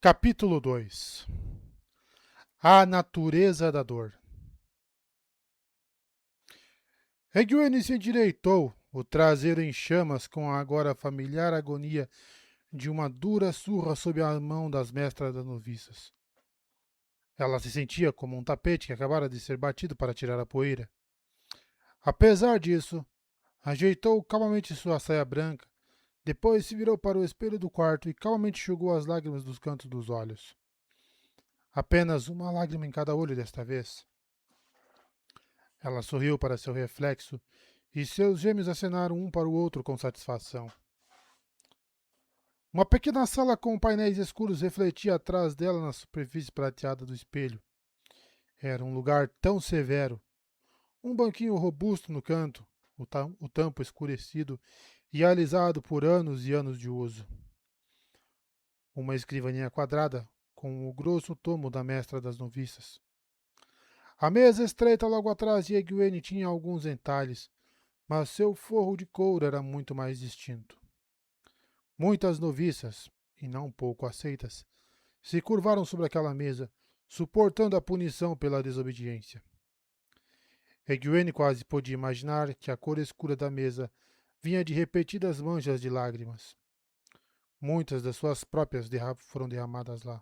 Capítulo 2. A natureza da dor. Egwene se endireitou, o traseiro em chamas com a agora familiar agonia de uma dura surra sob a mão das mestras das noviças. Ela se sentia como um tapete que acabara de ser batido para tirar a poeira. Apesar disso, ajeitou calmamente sua saia branca, depois se virou para o espelho do quarto e calmamente enxugou as lágrimas dos cantos dos olhos. Apenas uma lágrima em cada olho desta vez. Ela sorriu para seu reflexo e seus gêmeos acenaram um para o outro com satisfação. Uma pequena sala com painéis escuros refletia atrás dela na superfície prateada do espelho. Era um lugar tão severo. Um banquinho robusto no canto, o tampo escurecido e alisado por anos e anos de uso. Uma escrivaninha quadrada com o grosso tomo da mestra das noviças. A mesa estreita logo atrás de Egwene tinha alguns entalhes, mas seu forro de couro era muito mais distinto. Muitas noviças, e não pouco aceitas, se curvaram sobre aquela mesa, suportando a punição pela desobediência. Egwene quase podia imaginar que a cor escura da mesa vinha de repetidas manchas de lágrimas. Muitas das suas próprias foram derramadas lá.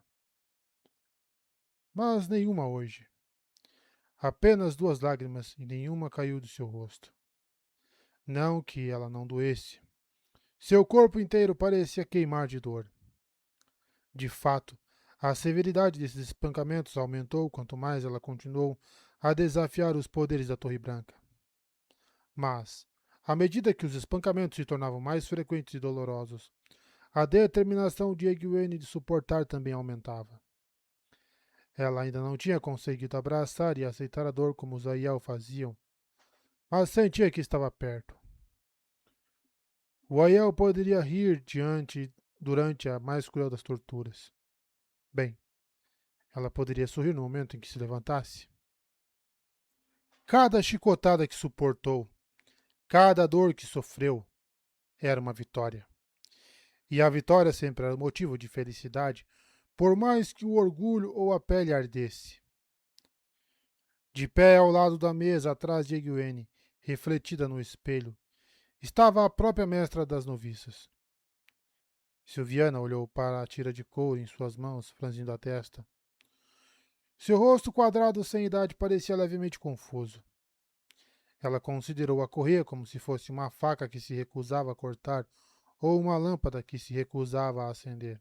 Mas nenhuma hoje. Apenas 2 lágrimas e nenhuma caiu do seu rosto. Não que ela não doesse. Seu corpo inteiro parecia queimar de dor. De fato, a severidade desses espancamentos aumentou quanto mais ela continuou a desafiar os poderes da Torre Branca. Mas, à medida que os espancamentos se tornavam mais frequentes e dolorosos, a determinação de Egwene de suportar também aumentava. Ela ainda não tinha conseguido abraçar e aceitar a dor como os Aiel faziam, mas sentia que estava perto. O Aiel poderia rir durante a mais cruel das torturas. Bem, ela poderia sorrir no momento em que se levantasse. Cada chicotada que suportou, cada dor que sofreu, era uma vitória. E a vitória sempre era motivo de felicidade, por mais que o orgulho ou a pele ardesse. De pé ao lado da mesa, atrás de Egwene, refletida no espelho, estava a própria mestra das noviças. Silviana olhou para a tira de couro em suas mãos, franzindo a testa. Seu rosto quadrado sem idade parecia levemente confuso. Ela considerou a correia como se fosse uma faca que se recusava a cortar ou uma lâmpada que se recusava a acender.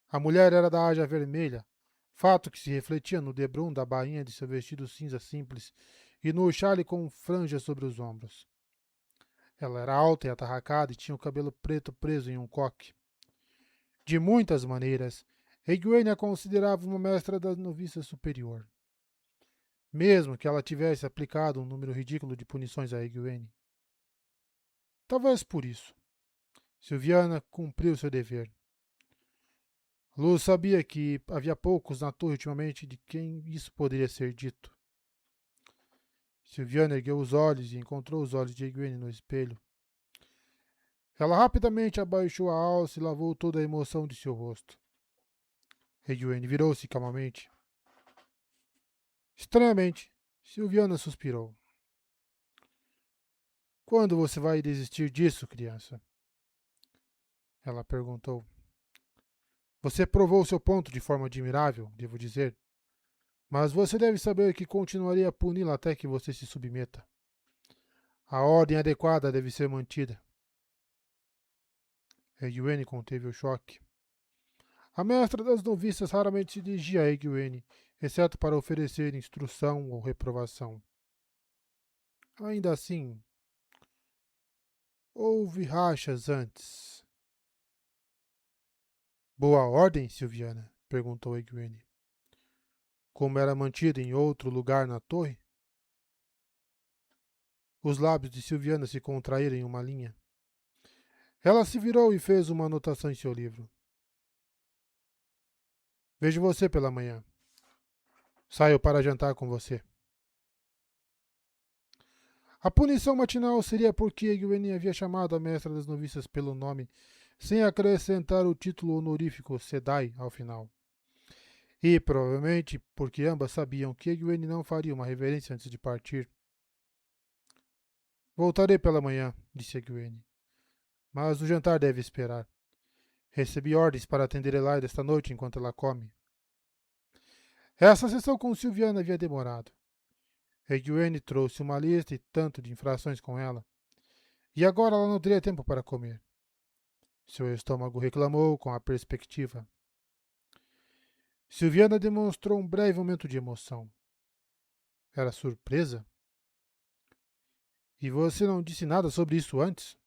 A mulher era da Aja Vermelha, fato que se refletia no debrum da bainha de seu vestido cinza simples e no chale com franjas sobre os ombros. Ela era alta e atarracada e tinha o cabelo preto preso em um coque. De muitas maneiras, Egwene a considerava uma mestra da noviça superior. Mesmo que ela tivesse aplicado um número ridículo de punições a Egwene. Talvez por isso, Silviana cumpriu seu dever. Luz sabia que havia poucos na torre ultimamente de quem isso poderia ser dito. Silviana ergueu os olhos e encontrou os olhos de Egwene no espelho. Ela rapidamente abaixou a alça e lavou toda a emoção de seu rosto. Egwene virou-se calmamente. Estranhamente, Silviana suspirou. Quando você vai desistir disso, criança? Ela perguntou. Você provou seu ponto de forma admirável, devo dizer. Mas você deve saber que continuarei a puni-la até que você se submeta. A ordem adequada deve ser mantida. Egwene conteve o choque. A mestra das noviças raramente se dirigia a Egwene, exceto para oferecer instrução ou reprovação. Ainda assim, houve rachas antes. Boa ordem, Silviana? Perguntou Egwene. Como era mantida em outro lugar na torre? Os lábios de Silviana se contraíram em uma linha. Ela se virou e fez uma anotação em seu livro. Vejo você pela manhã. Saio para jantar com você. A punição matinal seria porque Egwene havia chamado a mestra das noviças pelo nome, sem acrescentar o título honorífico Sedai ao final. E, provavelmente, porque ambas sabiam que Egwene não faria uma reverência antes de partir. Voltarei pela manhã, disse Egwene. Mas o jantar deve esperar. Recebi ordens para atender Elaida esta noite enquanto ela come. Essa sessão com Silviana havia demorado. Egwene trouxe uma lista e tanto de infrações com ela. E agora ela não teria tempo para comer. Seu estômago reclamou com a perspectiva. Silviana demonstrou um breve momento de emoção. Era surpresa? E você não disse nada sobre isso antes?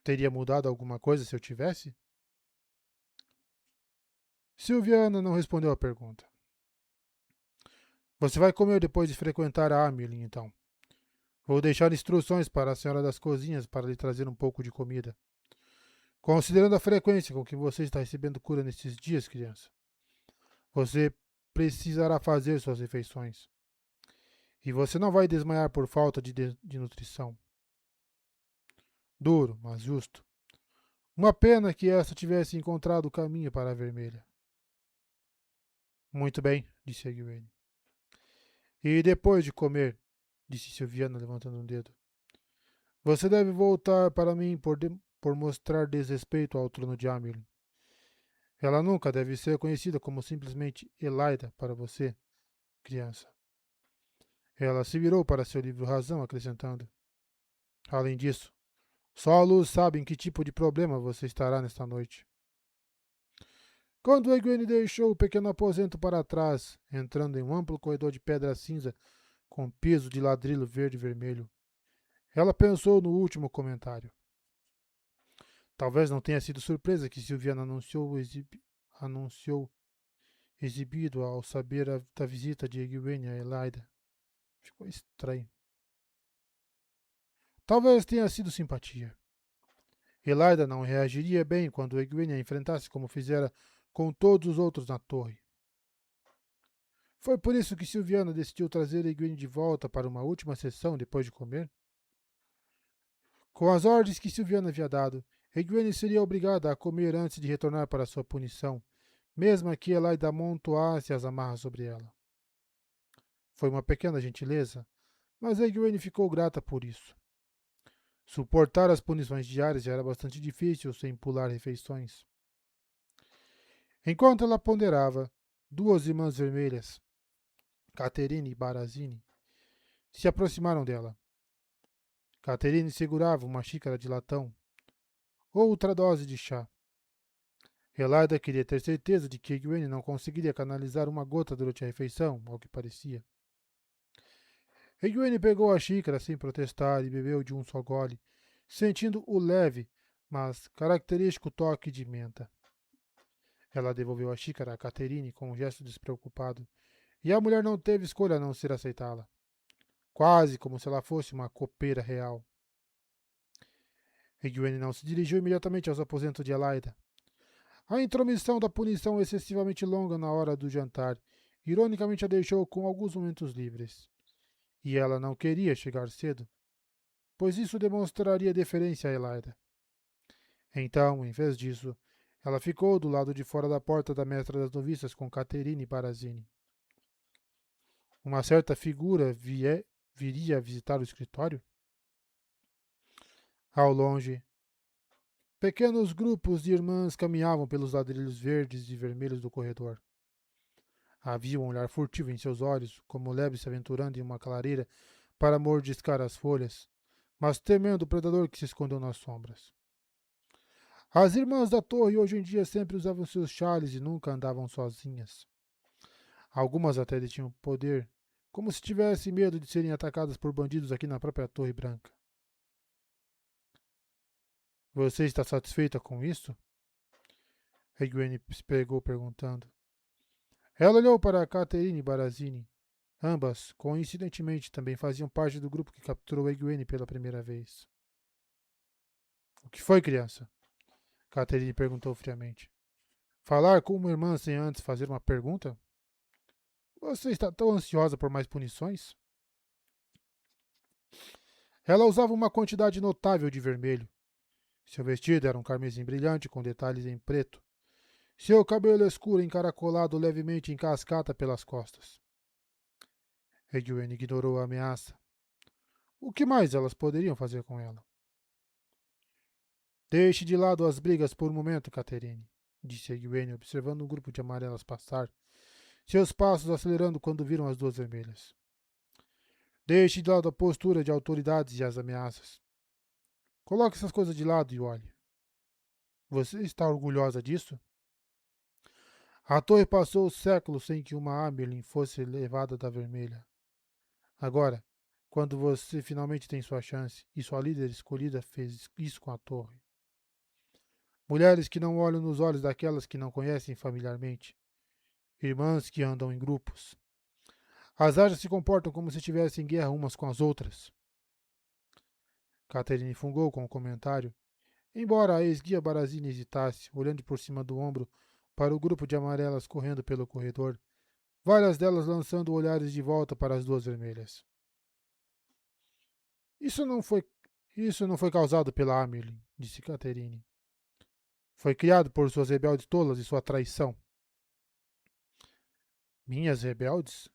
Teria mudado alguma coisa se eu tivesse? Silviana não respondeu à pergunta. Você vai comer depois de frequentar a Amelie, então. Vou deixar instruções para a senhora das cozinhas para lhe trazer um pouco de comida. Considerando a frequência com que você está recebendo cura nesses dias, criança, você precisará fazer suas refeições. E você não vai desmaiar por falta de nutrição. Duro, mas justo. Uma pena que esta tivesse encontrado o caminho para a vermelha. Muito bem, disse Egwene. E depois de comer, disse Silviana levantando um dedo, você deve voltar para mim por mostrar desrespeito ao trono de Amelie. Ela nunca deve ser conhecida como simplesmente Elaida para você, criança. Ela se virou para seu livro Razão, acrescentando. Além disso, só a luz sabe em que tipo de problema você estará nesta noite. Quando Egwene deixou o pequeno aposento para trás, entrando em um amplo corredor de pedra cinza com piso de ladrilho verde e vermelho, ela pensou no último comentário. Talvez não tenha sido surpresa que Silviana anunciou exibido ao saber da visita de Egwene a Elaida. Ficou estranho. Talvez tenha sido simpatia. Elaida não reagiria bem quando Egwene a enfrentasse como fizera com todos os outros na torre. Foi por isso que Silviana decidiu trazer Egwene de volta para uma última sessão depois de comer? Com as ordens que Silviana havia dado, Egwene seria obrigada a comer antes de retornar para sua punição, mesmo que Elaida amontoasse as amarras sobre ela. Foi uma pequena gentileza, mas Egwene ficou grata por isso. Suportar as punições diárias já era bastante difícil sem pular refeições. Enquanto ela ponderava, duas irmãs vermelhas, Caterine e Barazine, se aproximaram dela. Caterine segurava uma xícara de latão, outra dose de chá. Elaida queria ter certeza de que Egwene não conseguiria canalizar uma gota durante a refeição, ao que parecia. Egwene pegou a xícara sem protestar e bebeu de um só gole, sentindo o leve, mas característico toque de menta. Ela devolveu a xícara a Caterine com um gesto despreocupado, e a mulher não teve escolha a não ser aceitá-la, quase como se ela fosse uma copeira real. Egwene não se dirigiu imediatamente aos aposentos de Elaida. A intromissão da punição excessivamente longa na hora do jantar ironicamente a deixou com alguns momentos livres. E ela não queria chegar cedo, pois isso demonstraria deferência a Elaida. Então, em vez disso, ela ficou do lado de fora da porta da mestra das noviças com Caterine e Barazine. Uma certa figura viria a visitar o escritório? Ao longe, pequenos grupos de irmãs caminhavam pelos ladrilhos verdes e vermelhos do corredor. Havia um olhar furtivo em seus olhos, como leve se aventurando em uma clareira para mordiscar as folhas, mas temendo o predador que se escondeu nas sombras. As irmãs da torre hoje em dia sempre usavam seus chales e nunca andavam sozinhas. Algumas até detinham poder, como se tivessem medo de serem atacadas por bandidos aqui na própria Torre Branca. Você está satisfeita com isso? Egwene se pegou perguntando. Ela olhou para Caterine e Barazine. Ambas, coincidentemente, também faziam parte do grupo que capturou Egwene pela primeira vez. O que foi, criança? Caterine perguntou friamente. Falar com uma irmã sem antes fazer uma pergunta? Você está tão ansiosa por mais punições? Ela usava uma quantidade notável de vermelho, Seu vestido era um carmesim brilhante com detalhes em preto. Seu cabelo escuro encaracolado levemente em cascata pelas costas. Egwene ignorou a ameaça. O que mais elas poderiam fazer com ela? Deixe de lado as brigas por um momento, Catherine, disse Egwene, observando um grupo de amarelas passar, seus passos acelerando quando viram as duas vermelhas. Deixe de lado a postura de autoridades e as ameaças. Coloque essas coisas de lado e olhe. Você está orgulhosa disso? A torre passou séculos sem que uma Amerlin fosse levada da vermelha. Agora, quando você finalmente tem sua chance, e sua líder escolhida fez isso com a torre. Mulheres que não olham nos olhos daquelas que não conhecem familiarmente. Irmãs que andam em grupos. As Ajas se comportam como se estivessem em guerra umas com as outras. Catherine fungou com o comentário, embora a ex-guia Barazine hesitasse, olhando por cima do ombro para o grupo de amarelas correndo pelo corredor, várias delas lançando olhares de volta para as duas vermelhas. Isso não foi, isso não foi causado pela Amerlin, disse Catherine. Foi criado por suas rebeldes tolas e sua traição. Minhas rebeldes?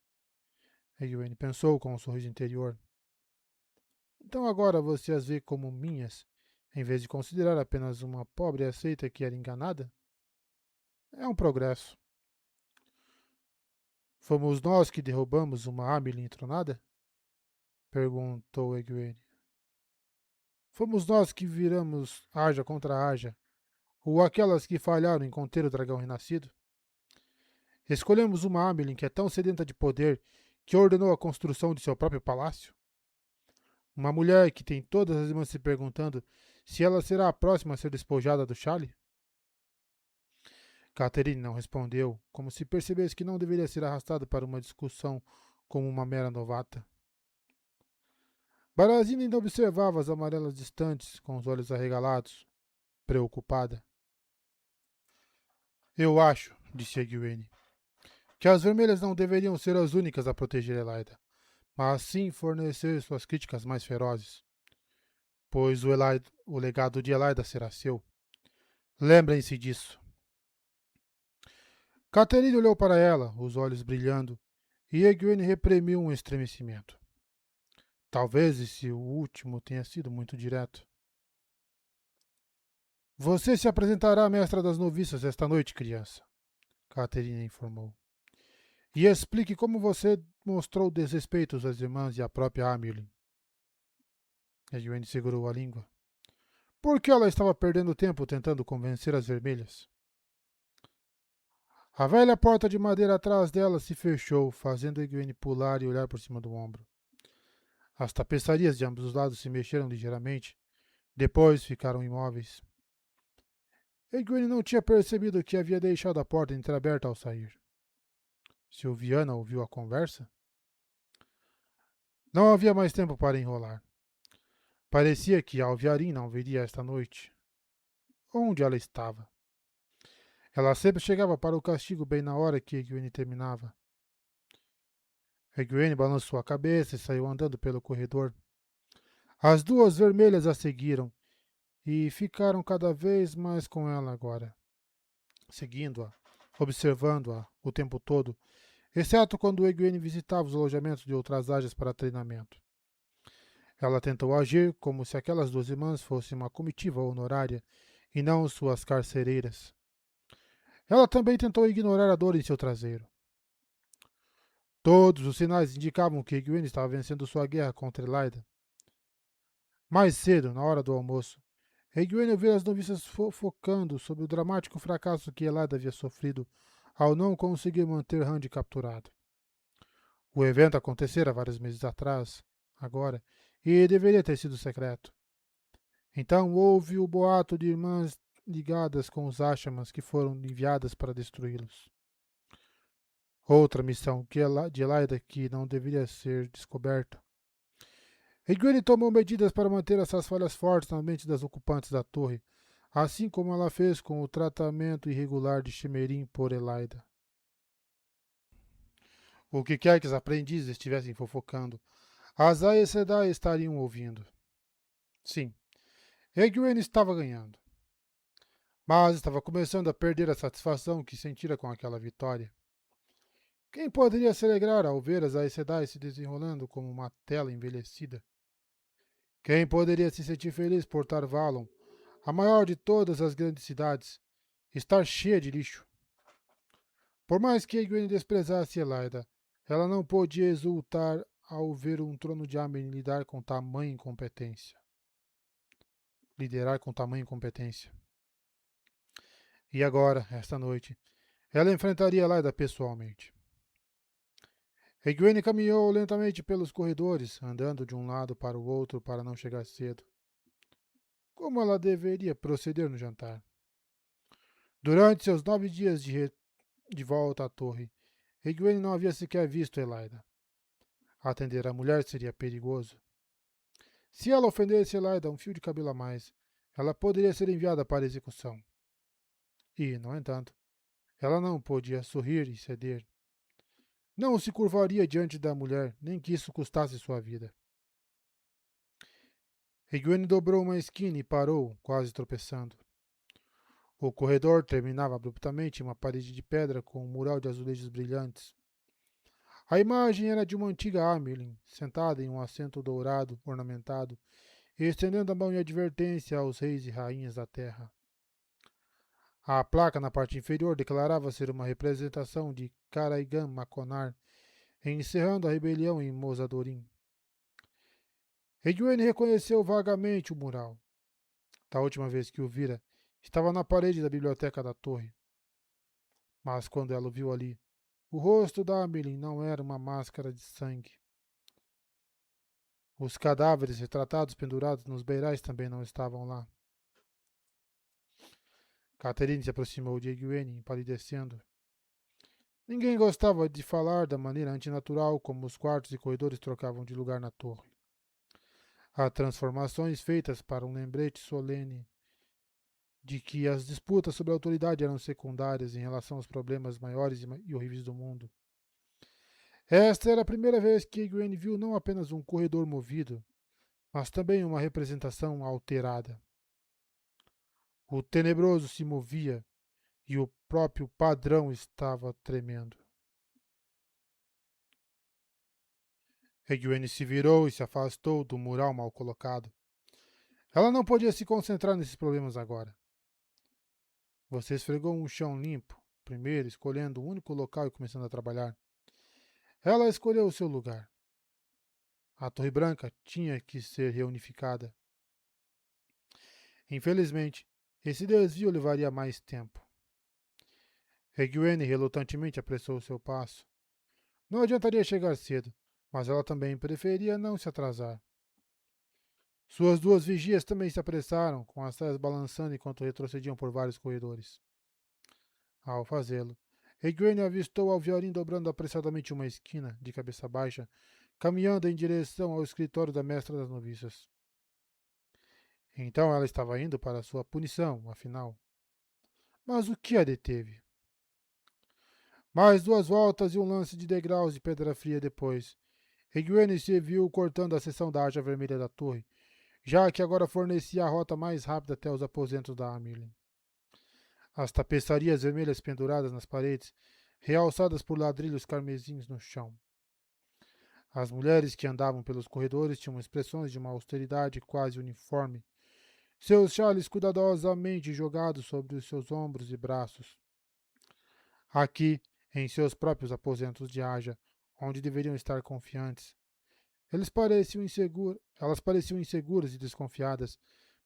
Egwene pensou com um sorriso interior. Então agora você as vê como minhas, em vez de considerar apenas uma pobre aceita que era enganada? É um progresso. Fomos nós que derrubamos uma Amerlin entronada? Perguntou Egwene. Fomos nós que viramos Aja contra Aja, ou aquelas que falharam em conter o dragão renascido? Escolhemos uma Amerlin que é tão sedenta de poder que ordenou a construção de seu próprio palácio? Uma mulher que tem todas as irmãs se perguntando se ela será a próxima a ser despojada do chale? Catherine não respondeu, como se percebesse que não deveria ser arrastada para uma discussão como uma mera novata. Barazina ainda observava as amarelas distantes, com os olhos arregalados, preocupada. Eu acho, disse Egwene, que as vermelhas não deveriam ser as únicas a proteger Elaida, mas sim fornecer suas críticas mais ferozes, pois o legado de Elaida será seu. Lembrem-se disso. Catherine olhou para ela, os olhos brilhando, e Egwene reprimiu um estremecimento. Talvez esse último tenha sido muito direto. Você se apresentará à mestra das noviças esta noite, criança, Catherine informou. E explique como você mostrou desrespeito às irmãs e à própria Amerlin. Egwene segurou a língua. Por que ela estava perdendo tempo tentando convencer as vermelhas? A velha porta de madeira atrás dela se fechou, fazendo Egwene pular e olhar por cima do ombro. As tapeçarias de ambos os lados se mexeram ligeiramente, depois ficaram imóveis. Egwene não tinha percebido que havia deixado a porta entreaberta ao sair. Silviana ouviu a conversa? Não havia mais tempo para enrolar. Parecia que Alviarin não viria esta noite. Onde ela estava? Ela sempre chegava para o castigo bem na hora que Egwene terminava. Egwene balançou a cabeça e saiu andando pelo corredor. As duas vermelhas a seguiram e ficaram cada vez mais com ela agora, seguindo-a, observando-a o tempo todo, exceto quando Egwene visitava os alojamentos de outras áreas para treinamento. Ela tentou agir como se aquelas duas irmãs fossem uma comitiva honorária e não suas carcereiras. Ela também tentou ignorar a dor em seu traseiro. Todos os sinais indicavam que Egwene estava vencendo sua guerra contra Elaida. Mais cedo, na hora do almoço, Egwene ouviu as noviças fofocando sobre o dramático fracasso que Elaida havia sofrido ao não conseguir manter Randy capturado. O evento acontecera vários meses atrás, agora, e deveria ter sido secreto. Então houve o boato de irmãs ligadas com os Ashamas que foram enviadas para destruí-los. Outra missão de Elaida que não deveria ser descoberta. Egwene tomou medidas para manter essas falhas fortes na mente das ocupantes da torre, assim como ela fez com o tratamento irregular de Shemerin por Elaida. O que quer que os aprendizes estivessem fofocando, as Aes Sedai estariam ouvindo. Sim, Egwene estava ganhando, mas estava começando a perder a satisfação que sentira com aquela vitória. Quem poderia se alegrar ao ver as Aes Sedai se desenrolando como uma tela envelhecida? Quem poderia se sentir feliz por Tar-Valon, a maior de todas as grandes cidades, estar cheia de lixo? Por mais que Egwene desprezasse Elaida, ela não podia exultar ao ver um trono de Amen liderar com tamanha incompetência. E agora, esta noite, ela enfrentaria Elaida pessoalmente. Egwene caminhou lentamente pelos corredores, andando de um lado para o outro para não chegar cedo. Como ela deveria proceder no jantar? Durante seus 9 dias de volta à torre, Egwene não havia sequer visto Elaida. Atender a mulher seria perigoso. Se ela ofendesse Elaida um fio de cabelo a mais, ela poderia ser enviada para execução. E, no entanto, ela não podia sorrir e ceder. Não se curvaria diante da mulher, nem que isso custasse sua vida. Egwene dobrou uma esquina e parou, quase tropeçando. O corredor terminava abruptamente em uma parede de pedra com um mural de azulejos brilhantes. A imagem era de uma antiga Amerlin, sentada em um assento dourado ornamentado, e estendendo a mão em advertência aos reis e rainhas da terra. A placa na parte inferior declarava ser uma representação de Karaigan Maconar, encerrando a rebelião em Mosadorim. Egwene reconheceu vagamente o mural. Da última vez que o vira, estava na parede da biblioteca da torre. Mas quando ela o viu ali, o rosto da Amelin não era uma máscara de sangue. Os cadáveres retratados pendurados nos beirais também não estavam lá. Catherine se aproximou de Egwene, empalidecendo. Ninguém gostava de falar da maneira antinatural como os quartos e corredores trocavam de lugar na torre. Há transformações feitas para um lembrete solene de que as disputas sobre a autoridade eram secundárias em relação aos problemas maiores e horríveis do mundo. Esta era a primeira vez que Egwene viu não apenas um corredor movido, mas também uma representação alterada. O tenebroso se movia e o próprio padrão estava tremendo. Egwene se virou e se afastou do mural mal colocado. Ela não podia se concentrar nesses problemas agora. Você esfregou um chão limpo, primeiro escolhendo o único local e começando a trabalhar. Ela escolheu o seu lugar. A Torre Branca tinha que ser reunificada. Infelizmente, esse desvio levaria mais tempo. Egwene relutantemente apressou seu passo. Não adiantaria chegar cedo, mas ela também preferia não se atrasar. Suas duas vigias também se apressaram, com as saias balançando enquanto retrocediam por vários corredores. Ao fazê-lo, Egwene avistou Alviorin dobrando apressadamente uma esquina, de cabeça baixa, caminhando em direção ao escritório da mestra das noviças. Então ela estava indo para sua punição, afinal. Mas o que a deteve? Mais 2 voltas e um lance de degraus de pedra fria depois. Egwene se viu cortando a seção da haja vermelha da torre, já que agora fornecia a rota mais rápida até os aposentos da Amirlin. As tapeçarias vermelhas penduradas nas paredes, realçadas por ladrilhos carmesins no chão. As mulheres que andavam pelos corredores tinham expressões de uma austeridade quase uniforme, seus xales cuidadosamente jogados sobre os seus ombros e braços. Aqui, em seus próprios aposentos de haja, onde deveriam estar confiantes, elas pareciam inseguras e desconfiadas,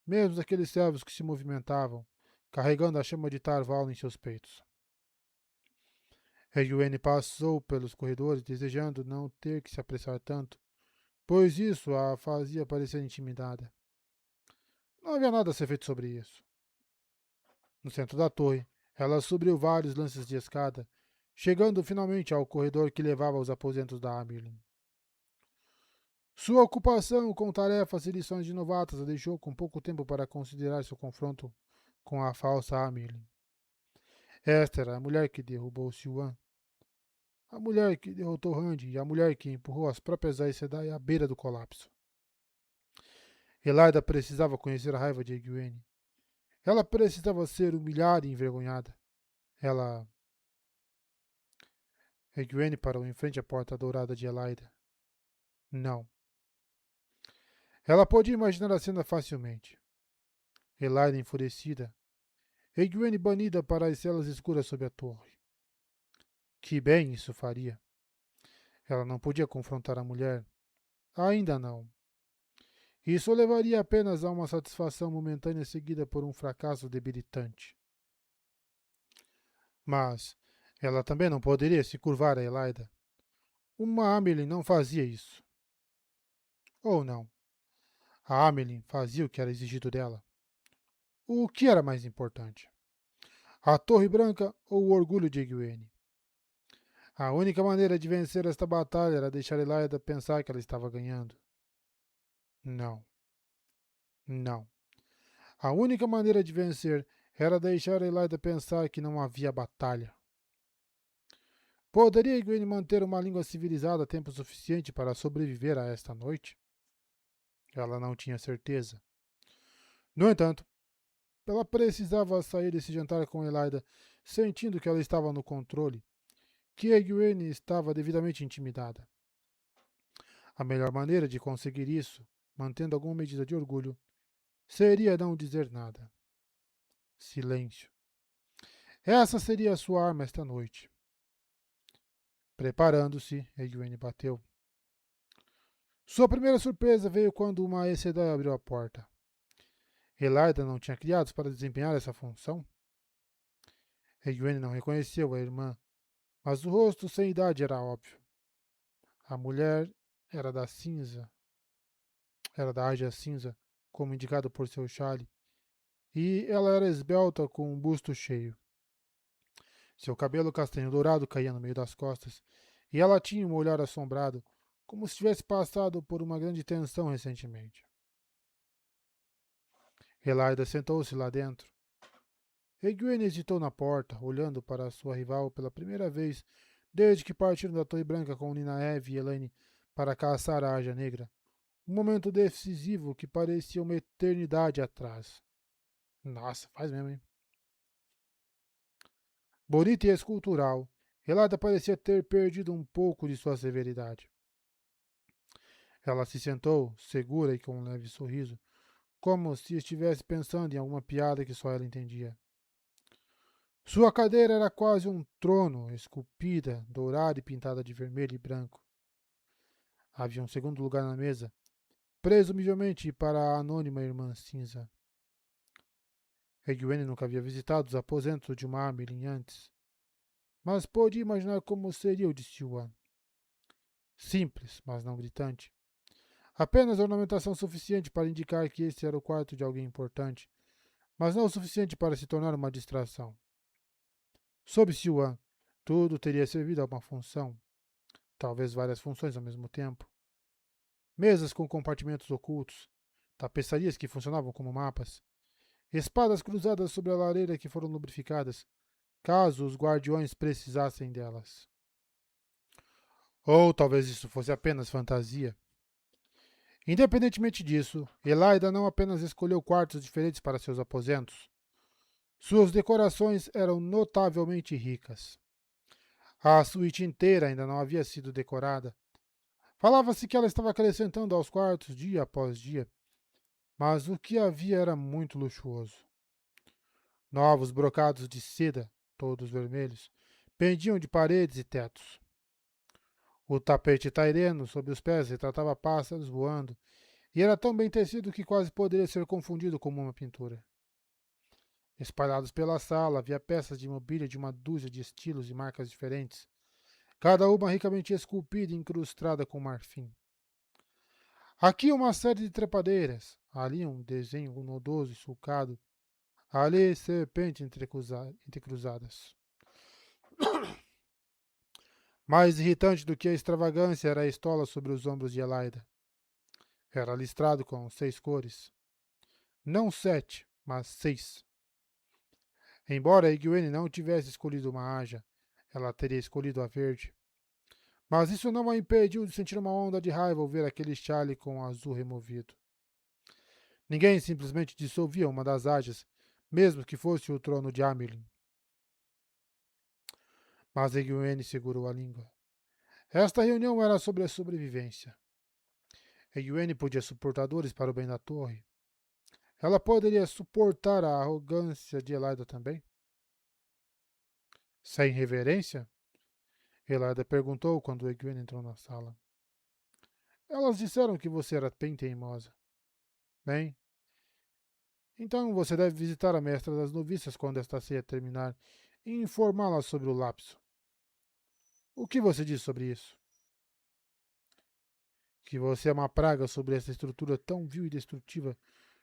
mesmo daqueles servos que se movimentavam, carregando a chama de Tarval em seus peitos. Egwene passou pelos corredores, desejando não ter que se apressar tanto, pois isso a fazia parecer intimidada. Não havia nada a ser feito sobre isso. No centro da torre, ela subiu vários lances de escada, chegando finalmente ao corredor que levava aos aposentos da Amerlin. Sua ocupação com tarefas e lições de novatas a deixou com pouco tempo para considerar seu confronto com a falsa Amerlin. Esta era a mulher que derrubou Siwan, a mulher que derrotou Randy e a mulher que empurrou as próprias Aes Sedai à beira do colapso. Elaida precisava conhecer a raiva de Egwene. Ela precisava ser humilhada e envergonhada. Ela... Egwene parou em frente à porta dourada de Elaida. Não. Ela podia imaginar a cena facilmente. Elaida enfurecida. Egwene banida para as celas escuras sob a torre. Que bem isso faria. Ela não podia confrontar a mulher. Ainda não. Isso levaria apenas a uma satisfação momentânea seguida por um fracasso debilitante. Mas ela também não poderia se curvar a Elaida. Uma Amelin não fazia isso. Ou não. A Amelin fazia o que era exigido dela. O que era mais importante? A Torre Branca ou o orgulho de Egwene? A única maneira de vencer esta batalha era deixar Elaida pensar que ela estava ganhando. Não. Não. A única maneira de vencer era deixar Elaida pensar que não havia batalha. Poderia Egwene manter uma língua civilizada tempo suficiente para sobreviver a esta noite? Ela não tinha certeza. No entanto, ela precisava sair desse jantar com Elaida, sentindo que ela estava no controle, que Egwene estava devidamente intimidada. A melhor maneira de conseguir isso, mantendo alguma medida de orgulho, seria não dizer nada. Silêncio. Essa seria a sua arma esta noite. Preparando-se, Egwene bateu. Sua primeira surpresa veio quando uma Aes Sedai abriu a porta. Elaida não tinha criados para desempenhar essa função? Egwene não reconheceu a irmã, mas o rosto sem idade era óbvio. A mulher era da cinza, era da Ágia cinza, como indicado por seu chale, e ela era esbelta com um busto cheio. Seu cabelo castanho dourado caía no meio das costas, e ela tinha um olhar assombrado, como se tivesse passado por uma grande tensão recentemente. Elaida sentou-se lá dentro. Egwene hesitou na porta, olhando para sua rival pela primeira vez desde que partiram da Torre Branca com Ninaeve e Elaine para caçar a Ágia Negra. Um momento decisivo que parecia uma eternidade atrás. Nossa, faz mesmo, hein? Bonita e escultural, Elaida parecia ter perdido um pouco de sua severidade. Ela se sentou, segura e com um leve sorriso, como se estivesse pensando em alguma piada que só ela entendia. Sua cadeira era quase um trono, esculpida, dourada e pintada de vermelho e branco. Havia um segundo lugar na mesa, presumivelmente para a anônima irmã cinza. Egwene nunca havia visitado os aposentos de uma Amelin antes, mas pôde imaginar como seria o de Siuan. Simples, mas não gritante. Apenas ornamentação suficiente para indicar que esse era o quarto de alguém importante, mas não o suficiente para se tornar uma distração. Sob Siuan, tudo teria servido a uma função, talvez várias funções ao mesmo tempo. Mesas com compartimentos ocultos, tapeçarias que funcionavam como mapas, espadas cruzadas sobre a lareira que foram lubrificadas, caso os guardiões precisassem delas. Ou talvez isso fosse apenas fantasia. Independentemente disso, Elaida não apenas escolheu quartos diferentes para seus aposentos. Suas decorações eram notavelmente ricas. A suíte inteira ainda não havia sido decorada. Falava-se que ela estava acrescentando aos quartos dia após dia, mas o que havia era muito luxuoso. Novos brocados de seda, todos vermelhos, pendiam de paredes e tetos. O tapete taireno sob os pés retratava pássaros voando, e era tão bem tecido que quase poderia ser confundido com uma pintura. Espalhados pela sala havia peças de mobília de uma dúzia de estilos e marcas diferentes, cada uma ricamente esculpida e incrustada com marfim. Aqui uma série de trepadeiras, ali um desenho nodoso e sulcado, ali serpentes entrecruzadas. Mais irritante do que a extravagância era a estola sobre os ombros de Elaida. Era listrado com 6 cores. Não 7, mas 6. Embora Egwene não tivesse escolhido uma Aja, ela teria escolhido a verde. Mas isso não a impediu de sentir uma onda de raiva ao ver aquele chale com o azul removido. Ninguém simplesmente dissolvia uma das ágias, mesmo que fosse o trono de Amelin. Mas Egwene segurou a língua. Esta reunião era sobre a sobrevivência. Egwene podia suportar dores para o bem da torre. Ela poderia suportar a arrogância de Elaida também? Sem reverência? Elaida perguntou quando Egwene entrou na sala. Elas disseram que você era bem teimosa. Bem, então você deve visitar a mestra das noviças quando esta ceia terminar e informá-la sobre o lapso. O que você diz sobre isso? Que você é uma praga sobre essa estrutura tão vil e destrutiva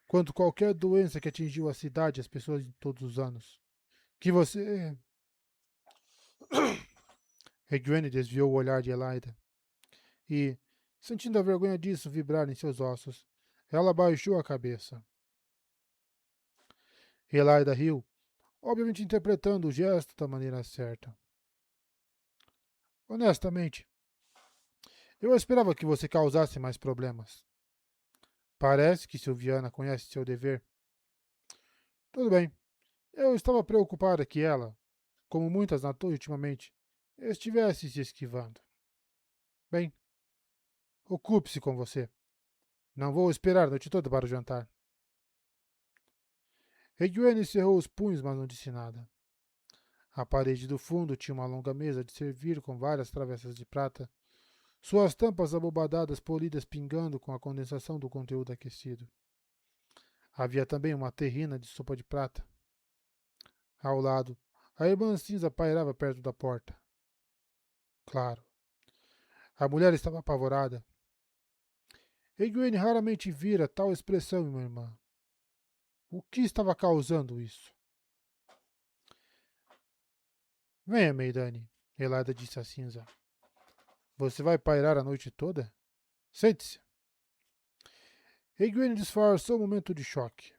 quanto qualquer doença que atingiu a cidade e as pessoas de todos os anos. Que você... Egwene desviou o olhar de Elaida e, sentindo a vergonha disso vibrar em seus ossos, ela baixou a cabeça. Elaida riu, obviamente interpretando o gesto da maneira certa. Honestamente, eu esperava que você causasse mais problemas. Parece que Silviana conhece seu dever. Tudo bem, eu estava preocupada que ela, como muitas na torre ultimamente, estivesse se esquivando. Bem, ocupe-se com você. Não vou esperar a noite toda para o jantar. Egwene cerrou os punhos, mas não disse nada. A parede do fundo tinha uma longa mesa de servir com várias travessas de prata, suas tampas abobadadas polidas pingando com a condensação do conteúdo aquecido. Havia também uma terrina de sopa de prata. Ao lado, a irmã cinza pairava perto da porta. Claro, a mulher estava apavorada. Egwene raramente vira tal expressão em uma irmã. O que estava causando isso? Venha, Meidane, Elaida disse à cinza. Você vai pairar a noite toda? Sente-se. Egwene disfarçou um momento de choque.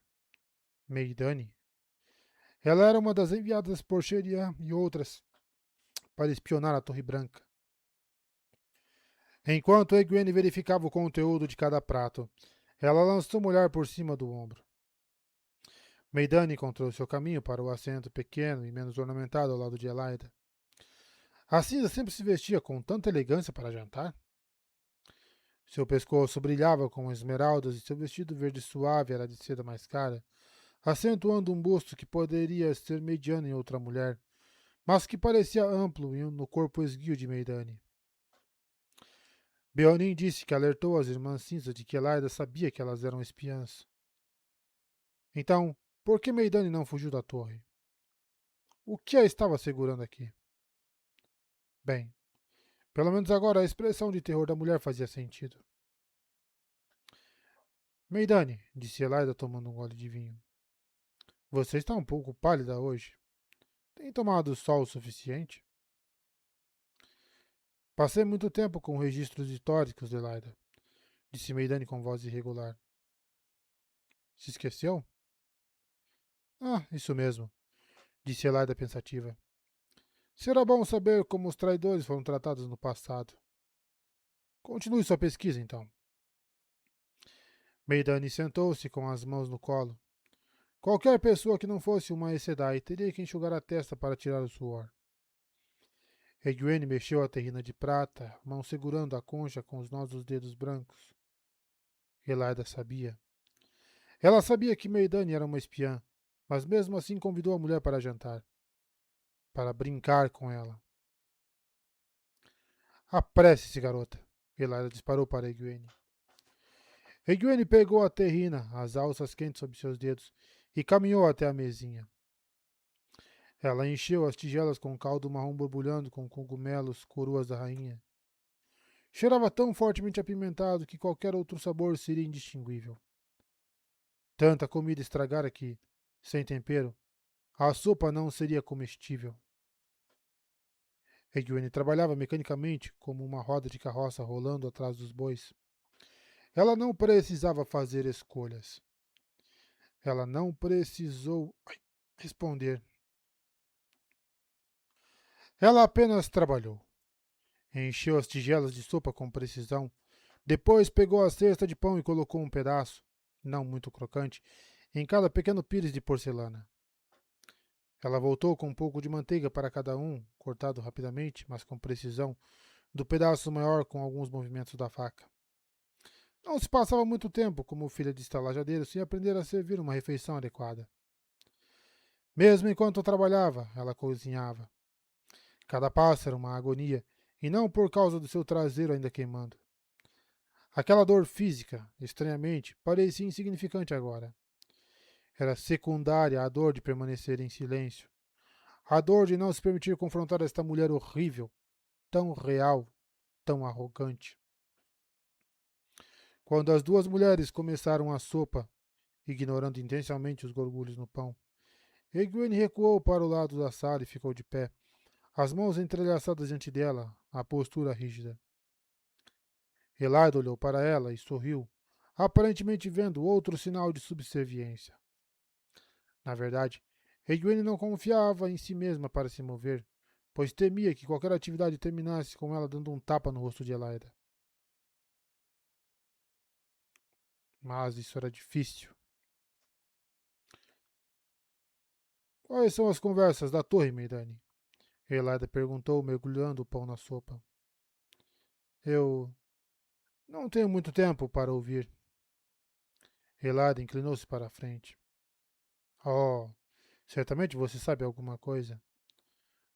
Meidane? Ela era uma das enviadas por Sherian e outras para espionar a Torre Branca. Enquanto Egwene verificava o conteúdo de cada prato, ela lançou um olhar por cima do ombro. Meidane encontrou seu caminho para o assento pequeno e menos ornamentado ao lado de Elaida. A cinza sempre se vestia com tanta elegância para jantar. Seu pescoço brilhava com esmeraldas e seu vestido verde suave era de seda mais cara, acentuando um busto que poderia ser mediano em outra mulher, mas que parecia amplo no corpo esguio de Meidane. Beonin disse que alertou as irmãs cinzas de que Elaida sabia que elas eram espiãs. Então, por que Meidane não fugiu da torre? O que a estava segurando aqui? Bem, pelo menos agora a expressão de terror da mulher fazia sentido. Meidane, disse Elaida tomando um gole de vinho. Você está um pouco pálida hoje. Tem tomado sol o suficiente? Passei muito tempo com registros históricos, Elaida, disse Meidane com voz irregular. Se esqueceu? Ah, isso mesmo, disse Elaida pensativa. Será bom saber como os traidores foram tratados no passado. Continue sua pesquisa, então. Meidane sentou-se com as mãos no colo. Qualquer pessoa que não fosse uma Aes Sedai teria que enxugar a testa para tirar o suor. Egwene mexeu a terrina de prata, mão segurando a concha com os nós dos dedos brancos. Elaida sabia. Ela sabia que Meidane era uma espiã, mas mesmo assim convidou a mulher para jantar. Para brincar com ela. Apresse-se, garota. Elaida disparou para Egwene. Egwene pegou a terrina, as alças quentes sob seus dedos, e caminhou até a mesinha. Ela encheu as tigelas com caldo marrom borbulhando com cogumelos, coroas da rainha. Cheirava tão fortemente apimentado que qualquer outro sabor seria indistinguível. Tanta comida estragara que, sem tempero, a sopa não seria comestível. Egwene trabalhava mecanicamente como uma roda de carroça rolando atrás dos bois. Ela não precisava fazer escolhas. Ela não precisou responder. Ela apenas trabalhou. Encheu as tigelas de sopa com precisão. Depois pegou a cesta de pão e colocou um pedaço, não muito crocante, em cada pequeno pires de porcelana. Ela voltou com um pouco de manteiga para cada um, cortado rapidamente, mas com precisão, do pedaço maior com alguns movimentos da faca. Não se passava muito tempo como filha de estalajadeiro sem aprender a servir uma refeição adequada. Mesmo enquanto trabalhava, ela cozinhava. Cada passo era uma agonia, e não por causa do seu traseiro ainda queimando. Aquela dor física, estranhamente, parecia insignificante agora. Era secundária à dor de permanecer em silêncio. A dor de não se permitir confrontar esta mulher horrível, tão real, tão arrogante. Quando as duas mulheres começaram a sopa, ignorando intencionalmente os gorgulhos no pão, Egwene recuou para o lado da sala e ficou de pé, as mãos entrelaçadas diante dela, a postura rígida. Elaida olhou para ela e sorriu, aparentemente vendo outro sinal de subserviência. Na verdade, Egwene não confiava em si mesma para se mover, pois temia que qualquer atividade terminasse com ela dando um tapa no rosto de Elaida. Mas isso era difícil. Quais são as conversas da torre, Meidane? Elaida perguntou, mergulhando o pão na sopa. Eu não tenho muito tempo para ouvir. Elaida inclinou-se para a frente. Oh, certamente você sabe alguma coisa.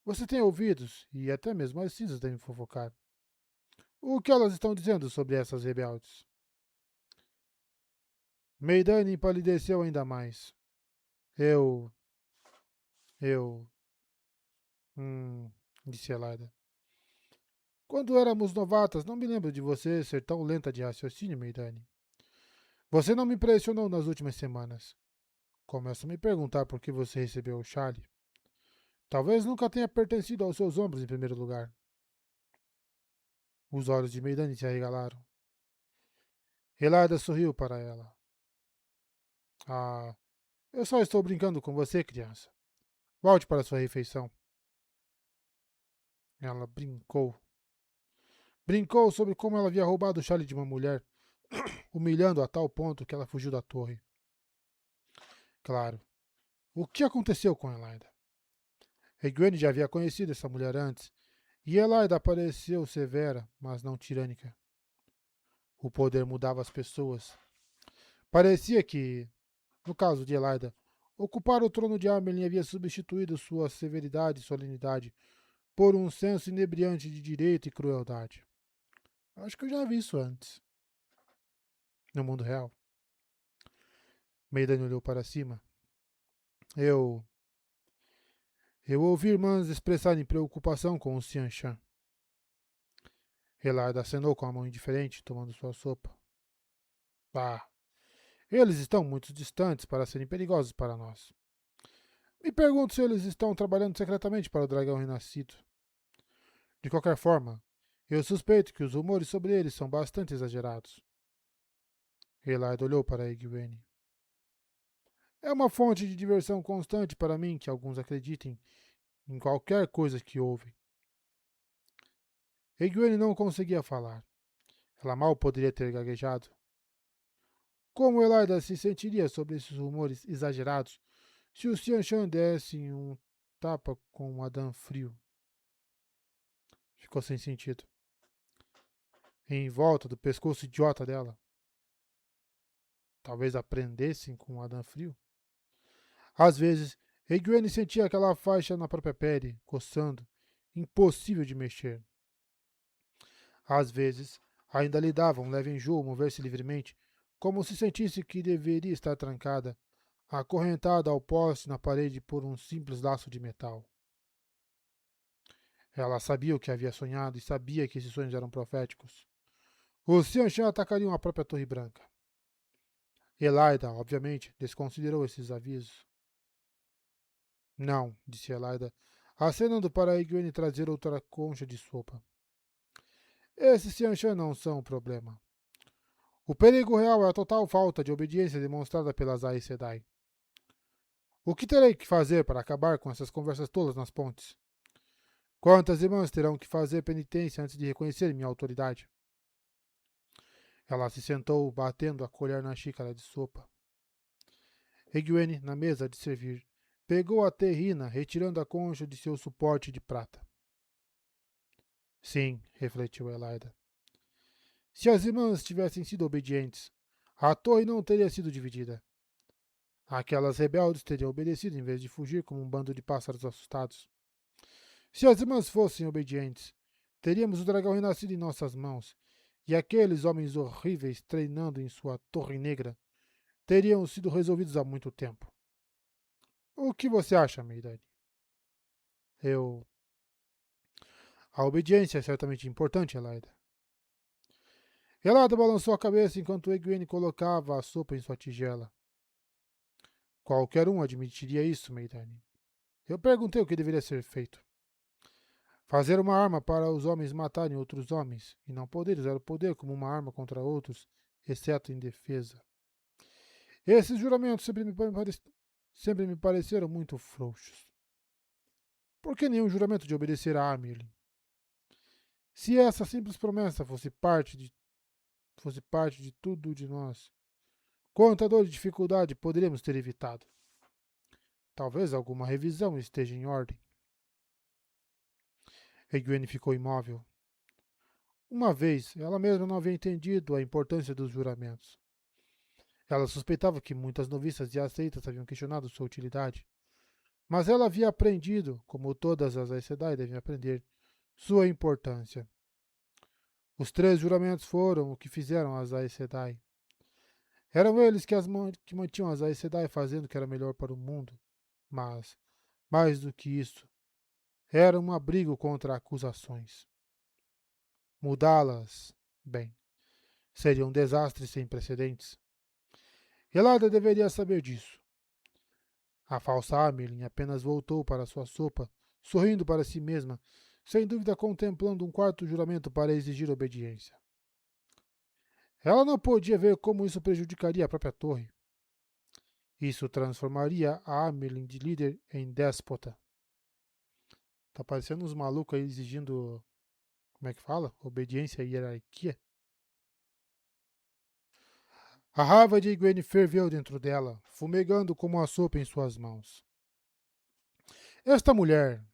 Você tem ouvidos, e até mesmo as cinzas devem fofocar. O que elas estão dizendo sobre essas rebeldes? Meidane empalideceu ainda mais. Eu. Eu. Hum. Disse Elaida. Quando éramos novatas, não me lembro de você ser tão lenta de raciocínio, Meidane. Você não me impressionou nas últimas semanas. Começo a me perguntar por que você recebeu o Charlie. Talvez nunca tenha pertencido aos seus ombros em primeiro lugar. Os olhos de Meidane se arregalaram. Elaida sorriu para ela. Ah, eu só estou brincando com você, criança. Volte para sua refeição. Ela brincou. Brincou sobre como ela havia roubado o Charlie de uma mulher, humilhando a tal ponto que ela fugiu da torre. Claro. O que aconteceu com Elaida? Egwene já havia conhecido essa mulher antes, e Elaida pareceu severa, mas não tirânica. O poder mudava as pessoas. Parecia que, no caso de Elaida, ocupar o trono de Amerlin havia substituído sua severidade e solenidade por um senso inebriante de direito e crueldade. Acho que eu já vi isso antes. No mundo real. Maiden olhou para cima. Eu. Eu ouvi irmãs expressarem preocupação com o Xianshan. Elaida acenou com a mão indiferente, tomando sua sopa. Ah, eles estão muito distantes para serem perigosos para nós. Me pergunto se eles estão trabalhando secretamente para o dragão renascido. De qualquer forma, eu suspeito que os rumores sobre eles são bastante exagerados. Elaida olhou para Egwene. É uma fonte de diversão constante para mim que alguns acreditem em qualquer coisa que ouvem. Egwene não conseguia falar. Ela mal poderia ter gaguejado. Como Elaida se sentiria sobre esses rumores exagerados se o Xianshan desse um tapa com um Adam frio? Ficou sem sentido. Em volta do pescoço idiota dela. Talvez aprendessem com um Adam frio? Às vezes, Egwene sentia aquela faixa na própria pele, coçando, impossível de mexer. Às vezes, ainda lhe dava um leve enjoo mover-se livremente, como se sentisse que deveria estar trancada, acorrentada ao poste na parede por um simples laço de metal. Ela sabia o que havia sonhado e sabia que esses sonhos eram proféticos. Os Xianshan atacariam a própria Torre Branca. Elaida, obviamente, desconsiderou esses avisos. Não, disse Elaida, acenando para Egwene trazer outra concha de sopa. Esses Xianshan não são o problema. O perigo real é a total falta de obediência demonstrada pelas Aes Sedai. O que terei que fazer para acabar com essas conversas tolas nas pontes? Quantas irmãs terão que fazer penitência antes de reconhecer minha autoridade? Ela se sentou, batendo a colher na xícara de sopa. Egwene, na mesa de servir, pegou a terrina, retirando a concha de seu suporte de prata. Sim, refletiu Elaida. Se as irmãs tivessem sido obedientes, a torre não teria sido dividida. Aquelas rebeldes teriam obedecido em vez de fugir como um bando de pássaros assustados. Se as irmãs fossem obedientes, teríamos o dragão renascido em nossas mãos, e aqueles homens horríveis treinando em sua torre negra teriam sido resolvidos há muito tempo. O que você acha, Meidane? Eu. A obediência é certamente importante, Elaida. Elaida balançou a cabeça enquanto Egwene colocava a sopa em sua tigela. Qualquer um admitiria isso, Meidane. Eu perguntei o que deveria ser feito. Fazer uma arma para os homens matarem outros homens, e não poder usar o poder como uma arma contra outros, exceto em defesa. Esses juramentos sempre me pareceram muito frouxos. Por que nenhum juramento de obedecer a Amerlin? Se essa simples promessa fosse parte de tudo de nós, quanta dor e dificuldade poderíamos ter evitado? Talvez alguma revisão esteja em ordem. Egwene ficou imóvel. Uma vez, ela mesma não havia entendido a importância dos juramentos. Ela suspeitava que muitas noviças e aceitas haviam questionado sua utilidade, mas ela havia aprendido, como todas as Aes Sedai devem aprender, sua importância. Os 3 juramentos foram o que fizeram as Aes Sedai. Eram eles que mantinham as Aes Sedai fazendo o que era melhor para o mundo, mas, mais do que isso, era um abrigo contra acusações. Mudá-las, bem, seria um desastre sem precedentes. Helada deveria saber disso. A falsa Amerlin apenas voltou para sua sopa, sorrindo para si mesma, sem dúvida contemplando um quarto juramento para exigir obediência. Ela não podia ver como isso prejudicaria a própria torre. Isso transformaria a Amerlin de líder em déspota. Tá parecendo uns malucos aí exigindo, como é que fala? Obediência e hierarquia. A raiva de Egwene ferveu dentro dela, fumegando como a sopa em suas mãos. Esta mulher,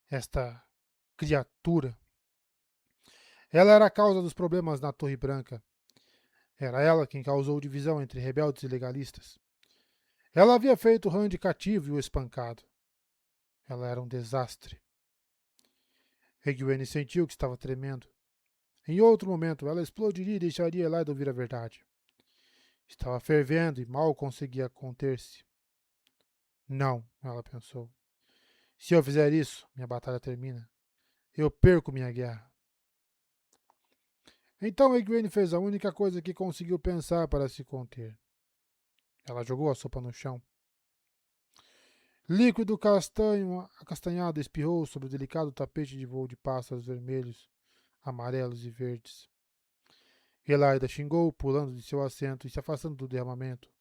esta criatura, ela era a causa dos problemas na Torre Branca. Era ela quem causou divisão entre rebeldes e legalistas. Ela havia feito o Rand cativo e o espancado. Ela era um desastre. Egwene sentiu que estava tremendo. Em outro momento, ela explodiria e deixaria Elaida ouvir a verdade. Estava fervendo e mal conseguia conter-se. Não, ela pensou. Se eu fizer isso, minha batalha termina. Eu perco minha guerra. Então Egwene fez a única coisa que conseguiu pensar para se conter. Ela jogou a sopa no chão. Líquido castanho acastanhado espirrou sobre o delicado tapete de voo de pássaros vermelhos, amarelos e verdes. Elaida xingou, pulando de seu assento e se afastando do derramamento.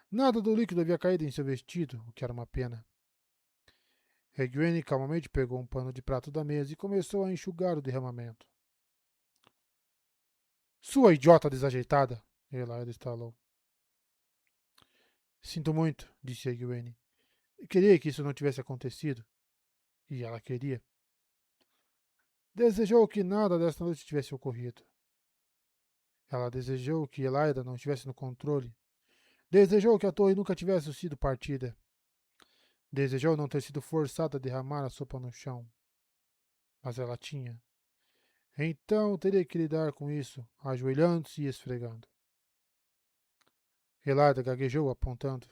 Nada do líquido havia caído em seu vestido, o que era uma pena. Egwene calmamente pegou um pano de prato da mesa e começou a enxugar o derramamento. Sua idiota desajeitada! Elaida estalou. Sinto muito, disse Egwene. Queria que isso não tivesse acontecido. E ela queria. Desejou que nada desta noite tivesse ocorrido. Ela desejou que Elaida não estivesse no controle. Desejou que a torre nunca tivesse sido partida. Desejou não ter sido forçada a derramar a sopa no chão. Mas ela tinha. Então teria que lidar com isso, ajoelhando-se e esfregando. Elaida gaguejou, apontando.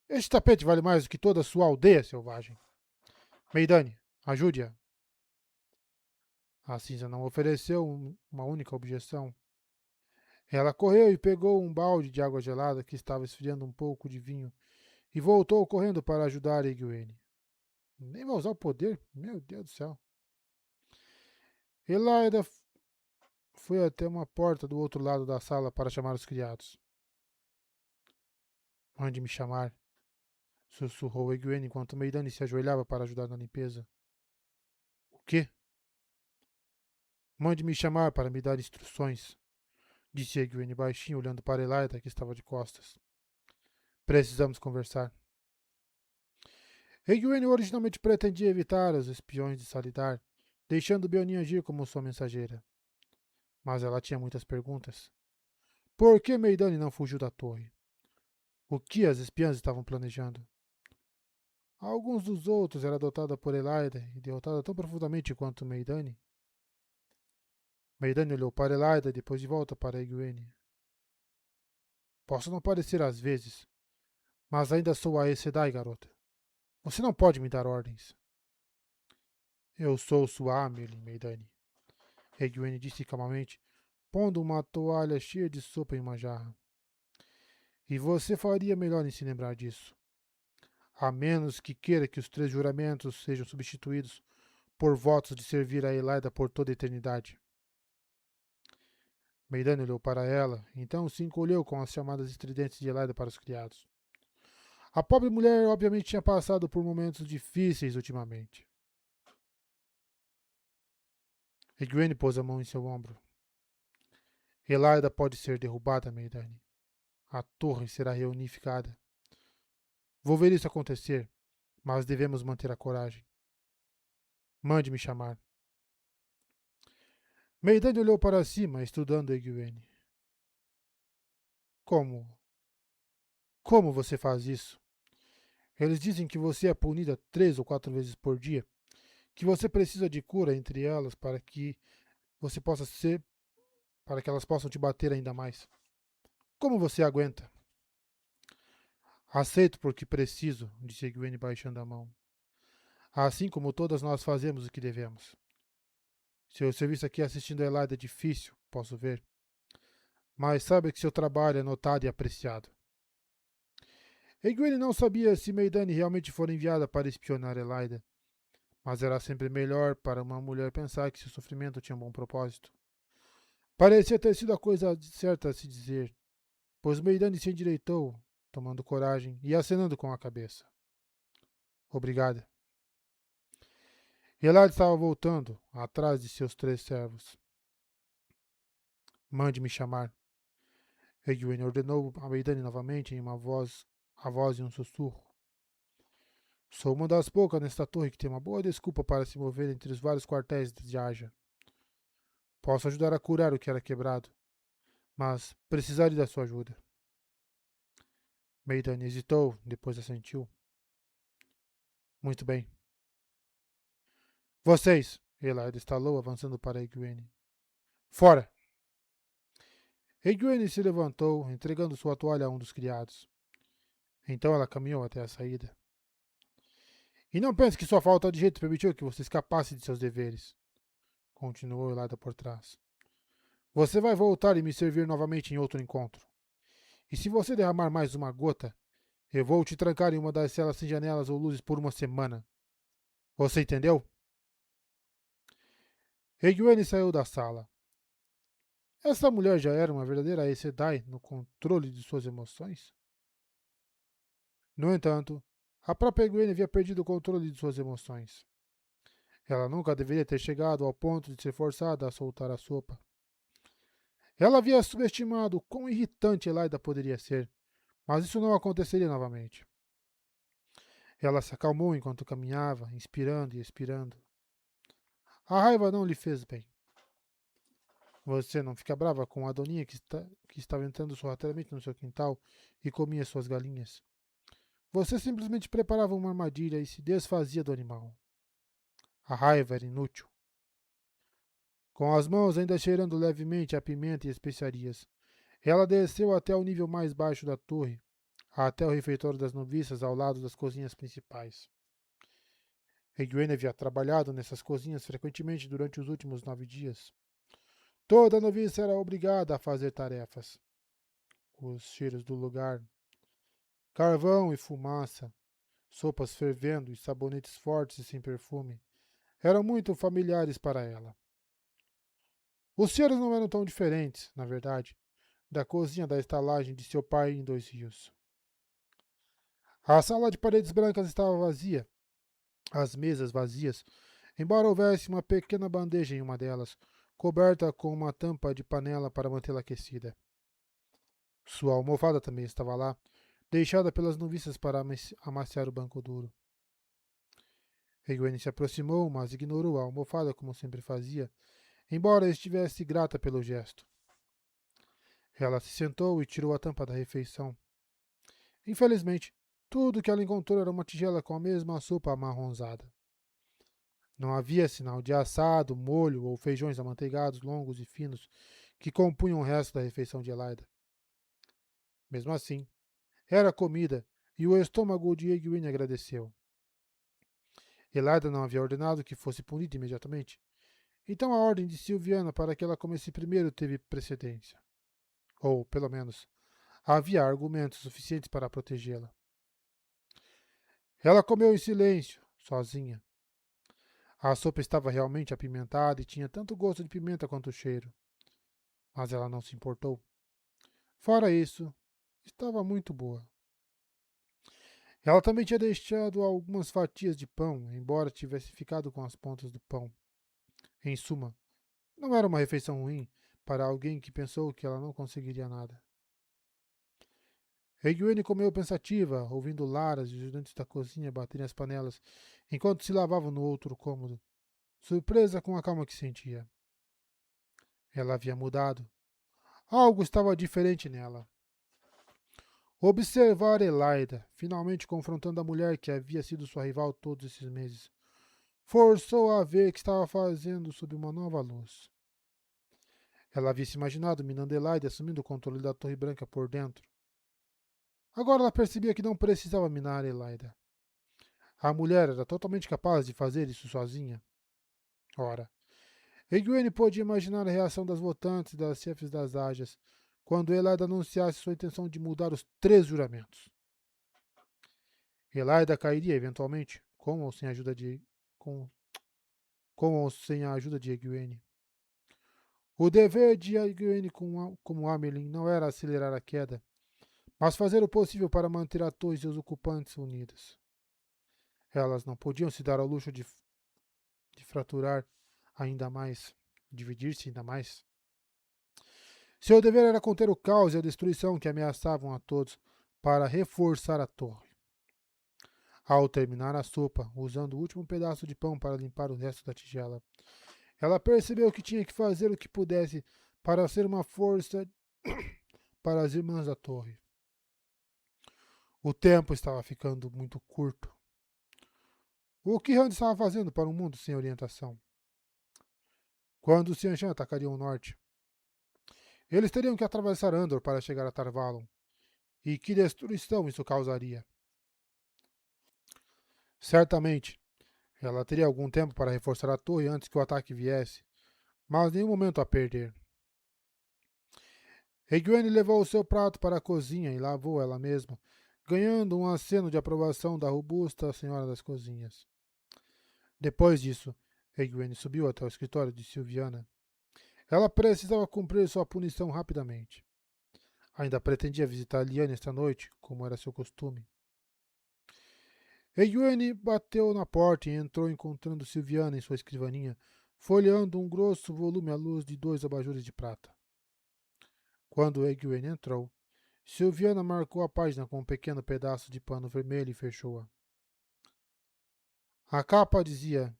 Este tapete vale mais do que toda a sua aldeia selvagem. Meidane, ajude-a. A cinza não ofereceu uma única objeção. Ela correu e pegou um balde de água gelada que estava esfriando um pouco de vinho e voltou correndo para ajudar Egwene. Nem vai usar o poder? Meu Deus do céu. Elaida foi até uma porta do outro lado da sala para chamar os criados. Mande me chamar, sussurrou Egwene enquanto Meidane se ajoelhava para ajudar na limpeza. O quê? Mande me chamar para me dar instruções, disse Egwene baixinho, olhando para Elaida, que estava de costas. Precisamos conversar. Egwene originalmente pretendia evitar os espiões de Salidar, deixando Beonin agir como sua mensageira. Mas ela tinha muitas perguntas. Por que Meidani não fugiu da torre? O que as espiãs estavam planejando? Alguns dos outros era adotada por Elaida e derrotada tão profundamente quanto Meidani. Meidani olhou para Elaida e depois de volta para Egwene. Posso não parecer às vezes, mas ainda sou a Aes Sedai, garota. Você não pode me dar ordens. Eu sou sua Amerlin, Meidani. Egwene disse calmamente, pondo uma toalha cheia de sopa em uma jarra. E você faria melhor em se lembrar disso. A menos que queira que os 3 juramentos sejam substituídos por votos de servir a Elaida por toda a eternidade. Meidane olhou para ela, então se encolheu com as chamadas estridentes de Elaida para os criados. A pobre mulher obviamente tinha passado por momentos difíceis ultimamente. Egwene pôs a mão em seu ombro. Elaida pode ser derrubada, Meidane. A torre será reunificada. Vou ver isso acontecer, mas devemos manter a coragem. Mande me chamar. Meidane olhou para cima, estudando Egwene. Como? Como você faz isso? Eles dizem que você é punida 3 ou 4 vezes por dia, que você precisa de cura entre elas para que você possa ser, para que elas possam te bater ainda mais. Como você aguenta? Aceito porque preciso, disse Egwene baixando a mão. Assim como todas nós fazemos o que devemos. Seu serviço aqui assistindo a Elaida é difícil, posso ver. Mas saiba que seu trabalho é notado e apreciado. Egwene não sabia se Meidane realmente fora enviada para espionar Elaida, mas era sempre melhor para uma mulher pensar que seu sofrimento tinha um bom propósito. Parecia ter sido a coisa certa a se dizer, pois Meidane se endireitou, tomando coragem e acenando com a cabeça. Obrigada. Elad estava voltando, atrás de seus 3 servos. Mande-me chamar. Egwene ordenou a Meidane novamente em a voz em um sussurro. Sou uma das poucas nesta torre que tem uma boa desculpa para se mover entre os vários quartéis de Aja. Posso ajudar a curar o que era quebrado, mas precisaria da sua ajuda. Meidane hesitou, depois assentiu. Muito bem. Vocês! Elad estalou, avançando para Egwene. Fora! Egwene se levantou, entregando sua toalha a um dos criados. Então ela caminhou até a saída. E não pense que sua falta de jeito permitiu que você escapasse de seus deveres. Continuou Elada por trás. Você vai voltar e me servir novamente em outro encontro. E se você derramar mais uma gota, eu vou te trancar em uma das celas sem janelas ou luzes por uma semana. Você entendeu? Egwene saiu da sala. Essa mulher já era uma verdadeira Aes Sedai no controle de suas emoções? No entanto, a própria Egwene havia perdido o controle de suas emoções. Ela nunca deveria ter chegado ao ponto de ser forçada a soltar a sopa. Ela havia subestimado quão irritante Elaida poderia ser, mas isso não aconteceria novamente. Ela se acalmou enquanto caminhava, inspirando e expirando. A raiva não lhe fez bem. Você não fica brava com a doninha que estava entrando sorrateiramente no seu quintal e comia suas galinhas. Você simplesmente preparava uma armadilha e se desfazia do animal. A raiva era inútil. Com as mãos ainda cheirando levemente a pimenta e especiarias, ela desceu até o nível mais baixo da torre, até o refeitório das noviças ao lado das cozinhas principais. Egwene havia trabalhado nessas cozinhas frequentemente durante os últimos 9 dias. Toda noviça era obrigada a fazer tarefas. Os cheiros do lugar, carvão e fumaça, sopas fervendo e sabonetes fortes e sem perfume, eram muito familiares para ela. Os cheiros não eram tão diferentes, na verdade, da cozinha da estalagem de seu pai em Dois Rios. A sala de paredes brancas estava vazia, as mesas vazias, embora houvesse uma pequena bandeja em uma delas, coberta com uma tampa de panela para mantê-la aquecida. Sua almofada também estava lá, deixada pelas noviças para amaciar o banco duro. Egwene se aproximou, mas ignorou a almofada como sempre fazia, embora estivesse grata pelo gesto. Ela se sentou e tirou a tampa da refeição. Infelizmente, tudo que ela encontrou era uma tigela com a mesma sopa amarronzada. Não havia sinal de assado, molho ou feijões amanteigados longos e finos que compunham o resto da refeição de Elaida. Mesmo assim, era comida e o estômago de Egwene agradeceu. Elaida não havia ordenado que fosse punida imediatamente, então a ordem de Silviana para que ela comesse primeiro teve precedência. Ou, pelo menos, havia argumentos suficientes para protegê-la. Ela comeu em silêncio, sozinha. A sopa estava realmente apimentada e tinha tanto gosto de pimenta quanto o cheiro. Mas ela não se importou. Fora isso, estava muito boa. Ela também tinha deixado algumas fatias de pão, embora tivesse ficado com as pontas do pão. Em suma, não era uma refeição ruim para alguém que pensou que ela não conseguiria nada. Egwene comeu pensativa, ouvindo Laras e os ajudantes da cozinha baterem as panelas enquanto se lavavam no outro cômodo, surpresa com a calma que sentia. Ela havia mudado. Algo estava diferente nela. Observar Elaida, finalmente confrontando a mulher que havia sido sua rival todos esses meses, forçou a ver que estava fazendo sob uma nova luz. Ela havia se imaginado minando Elaida assumindo o controle da Torre Branca por dentro. Agora ela percebia que não precisava minar Elaida. A mulher era totalmente capaz de fazer isso sozinha. Ora, Egwene pôde imaginar a reação das votantes e das chefes das Ágias quando Elaida anunciasse sua intenção de mudar os 3 juramentos. Elaida cairia eventualmente, com, com ou sem a ajuda de Egwene. O dever de Egwene como Amelin não era acelerar a queda, mas fazer o possível para manter a torre e seus ocupantes unidos. Elas não podiam se dar ao luxo de fraturar ainda mais, dividir-se ainda mais. Seu dever era conter o caos e a destruição que ameaçavam a todos para reforçar a torre. Ao terminar a sopa, usando o último pedaço de pão para limpar o resto da tigela, ela percebeu que tinha que fazer o que pudesse para ser uma força para as irmãs da torre. O tempo estava ficando muito curto. O que Han estava fazendo para um mundo sem orientação? Quando os Xianshan atacariam o norte, eles teriam que atravessar Andor para chegar a Tarvalon. E que destruição isso causaria? Certamente, ela teria algum tempo para reforçar a torre antes que o ataque viesse, mas nenhum momento a perder. Egwene levou o seu prato para a cozinha e lavou ela mesma, ganhando um aceno de aprovação da robusta senhora das cozinhas. Depois disso, Egwene subiu até o escritório de Silviana. Ela precisava cumprir sua punição rapidamente. Ainda pretendia visitar Liane esta noite, como era seu costume. Egwene bateu na porta e entrou encontrando Silviana em sua escrivaninha, folheando um grosso volume à luz de 2 abajures de prata. Quando Egwene entrou, Silviana marcou a página com um pequeno pedaço de pano vermelho e fechou-a. A capa dizia: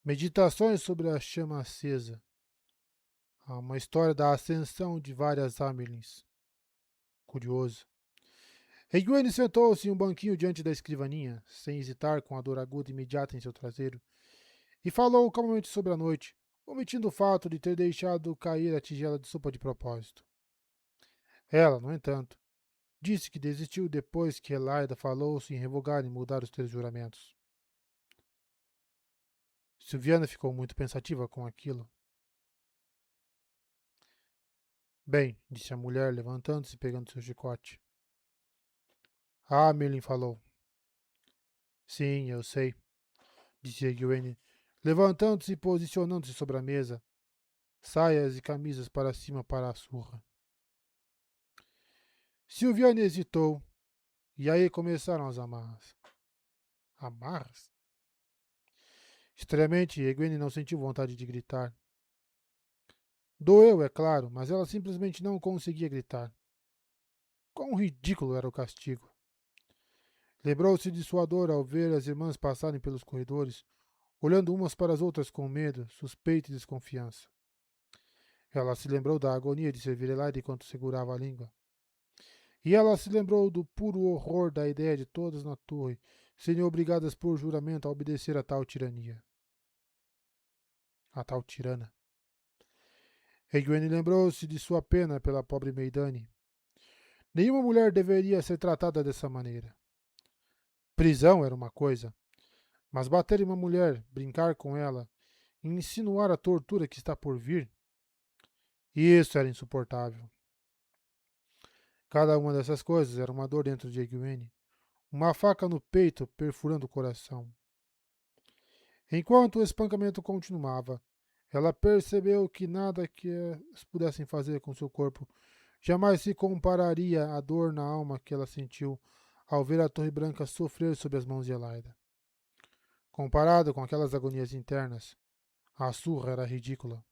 Meditações sobre a chama acesa. Uma história da ascensão de várias Amelins. Curioso. Egwene sentou-se em um banquinho diante da escrivaninha, sem hesitar, com a dor aguda imediata em seu traseiro, e falou calmamente sobre a noite, omitindo o fato de ter deixado cair a tigela de sopa de propósito. Ela, no entanto, disse que desistiu depois que Elaida falou-se em revogar e mudar os 3 juramentos. Silviana ficou muito pensativa com aquilo. Bem, disse a mulher, levantando-se e pegando seu chicote. Ah, Merlin falou. Sim, eu sei, disse Egwene, levantando-se e posicionando-se sobre a mesa, saias e camisas para cima para a surra. Silviane hesitou, e aí começaram as amarras. Amarras? Estranhamente, Egwene não sentiu vontade de gritar. Doeu, é claro, mas ela simplesmente não conseguia gritar. Quão ridículo era o castigo! Lembrou-se de sua dor ao ver as irmãs passarem pelos corredores, olhando umas para as outras com medo, suspeita e desconfiança. Ela se lembrou da agonia de servir Elaida enquanto segurava a língua. E ela se lembrou do puro horror da ideia de todas na torre serem obrigadas por juramento a obedecer a tal tirania. A tal tirana. Egwene lembrou-se de sua pena pela pobre Meidane. Nenhuma mulher deveria ser tratada dessa maneira. Prisão era uma coisa, mas bater em uma mulher, brincar com ela e insinuar a tortura que está por vir, isso era insuportável. Cada uma dessas coisas era uma dor dentro de Egwene, uma faca no peito perfurando o coração. Enquanto o espancamento continuava, ela percebeu que nada que eles pudessem fazer com seu corpo jamais se compararia à dor na alma que ela sentiu ao ver a Torre Branca sofrer sob as mãos de Elaida. Comparado com aquelas agonias internas, a surra era ridícula.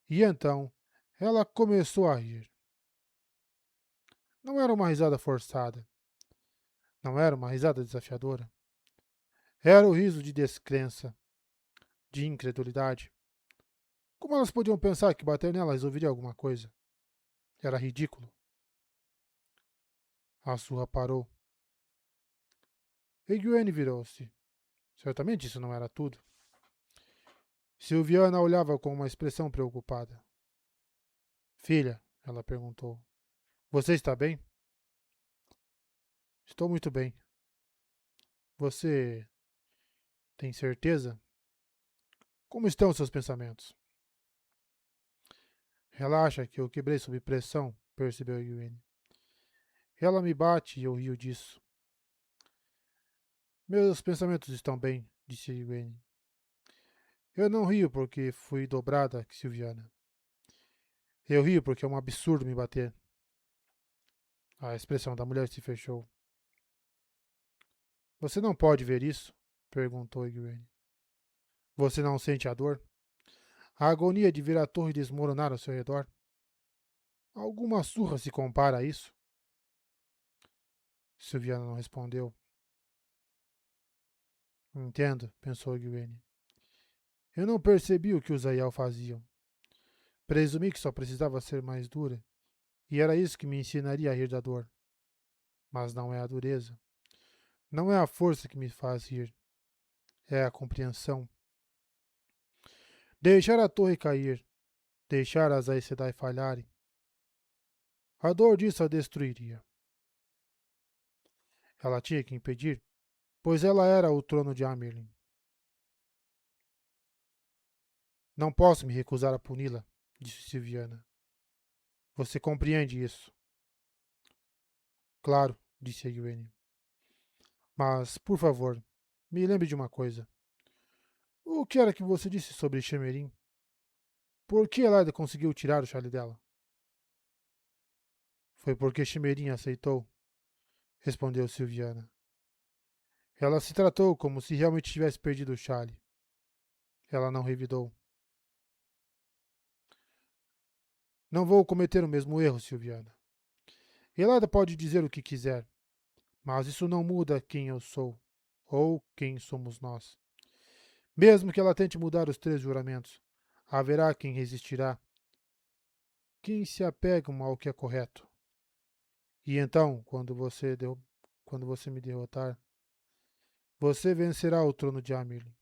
E então, ela começou a rir. Não era uma risada forçada. Não era uma risada desafiadora. Era o riso de descrença, de incredulidade. Como elas podiam pensar que bater nela resolveria alguma coisa? Era ridículo. A surra parou. Egwene virou-se. Certamente isso não era tudo. Silviana olhava com uma expressão preocupada. Filha, ela perguntou, você está bem? Estou muito bem. Você tem certeza? Como estão seus pensamentos? Relaxa que eu quebrei sob pressão, percebeu Egwene. Ela me bate e eu rio disso. Meus pensamentos estão bem, disse Egwene. Eu não rio porque fui dobrada, Silviana. Eu rio porque é um absurdo me bater. A expressão da mulher se fechou. Você não pode ver isso? Perguntou Egwene. Você não sente a dor? A agonia de ver a torre desmoronar ao seu redor? Alguma surra se compara a isso? Silviana não respondeu. Entendo, pensou Egwene. Eu não percebi o que os Aiel faziam. Presumi que só precisava ser mais dura, e era isso que me ensinaria a rir da dor. Mas não é a dureza. Não é a força que me faz rir. É a compreensão. Deixar a torre cair, deixar as Aes Sedai falharem. A dor disso a destruiria. Ela tinha que impedir, pois ela era o trono de Amerlin. Não posso me recusar a puni-la, disse Silviana. Você compreende isso? Claro, disse Egwene. Mas, por favor, me lembre de uma coisa. O que era que você disse sobre Shemerin? Por que Elaida conseguiu tirar o chale dela? Foi porque Shemerin aceitou, respondeu Silviana. Ela se tratou como se realmente tivesse perdido o chale. Ela não revidou. Não vou cometer o mesmo erro, Silviana. Elaida pode dizer o que quiser, mas isso não muda quem eu sou, ou quem somos nós. Mesmo que ela tente mudar os 3 juramentos, haverá quem resistirá, quem se apega ao que é correto. E então, quando você me derrotar, você vencerá o trono de Amerlin.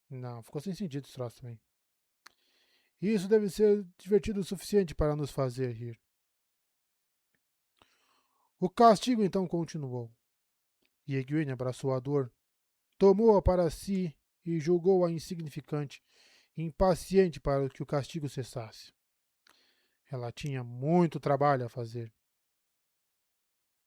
Não, ficou sem sentido esse troço também. Isso deve ser divertido o suficiente para nos fazer rir. O castigo então continuou. E Egwene abraçou a dor, tomou-a para si e julgou-a insignificante, impaciente para que o castigo cessasse. Ela tinha muito trabalho a fazer.